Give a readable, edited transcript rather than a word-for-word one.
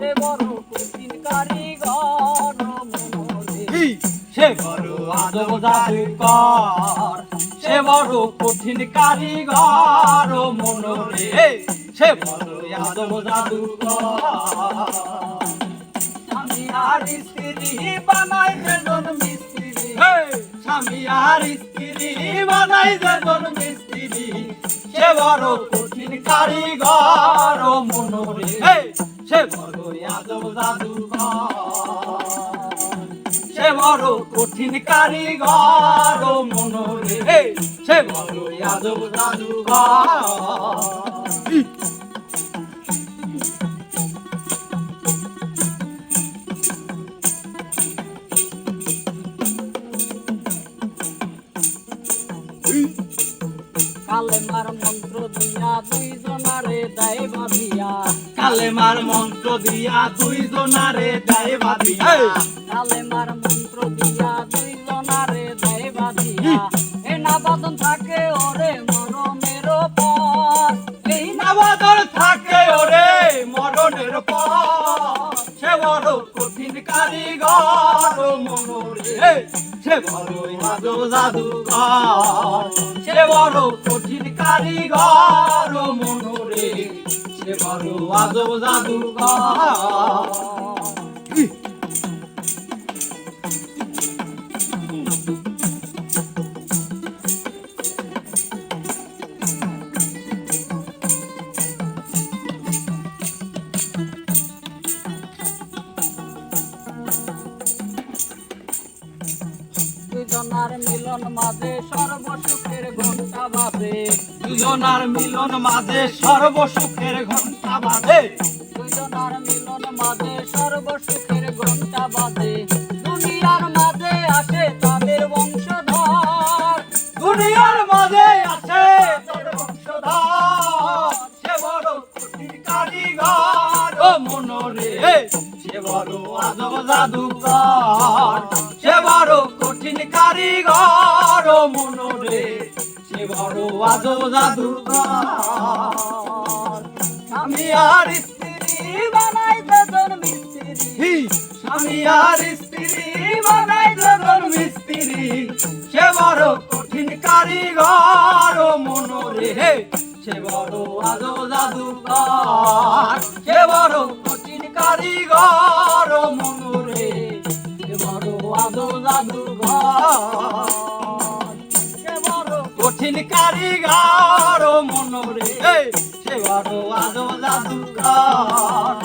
সে বড় কঠিন কারিগর মনরে সে বড় আজব জাদুকর সে বড় কঠিন কারিগর মনরে সে বড় আজব জাদুকর স্বামী আর স্ত্রী বানাই যেজন মিস্ত্রি স্বামী আর স্ত্রী বানাই যেজন মিস্ত্রি সে বড় কঠিন কারিগর মনরে সে বড় আজব জাদুকর সে বড় কঠিন কারিগর মনরে সে বড় আজব জাদুকর কালেমার মন্ত্র দিয়া দুইজনারে দেয় বাঁধিয়া কালেমার মন্ত্র দিয়া দুইজনারে দেয় বাঁধিয়া কালেমার মন্ত্র দিয়া দুইজনারে দেয় বাঁধিয়া এ না বাঁধন থাকে ওরে মরণের পর এই না নাবাদর থাকে ওরে মরণের পর সে বড় কঠিন কারিগর মনরে সে বড় আজব জাদুকর সে বড় কঠিন কারিগর মনরে সে বড় আজব জাদুকর দুজনার মিলন মাঝে সর্বসুখের ঘন্টা বাজে দুজনার মিলন মাঝে সর্বসুখের ঘন্টা বাজে দুজনার মিলন মাঝে সর্বসুখের ঘন্টা বাজে দুনিয়ার মাঝে আসে তাদের বংশধর দুনিয়ার মাঝে আছে তোর বংশধর সে বড় কঠিন কারিগর ও মনরে সে বড় আজব জাদুকর সে বড় কঠিন কারিগর ও মনরে সে বড় আজব জাদুকর স্বামী আর স্ত্রী বানাই যেজন মিস্ত্রি স্বামী আর স্ত্রী বানাই যেজন মিস্ত্রি সে বড় কঠিন কারিগর ও মনরে সে বড় আজব জাদুকর সে বড় কঠিন কারিগর ও মনরে সে বড় আজব জাদুকর সে বড় কঠিন কারিগর ও মনরে সে বড় আজব জাদুকর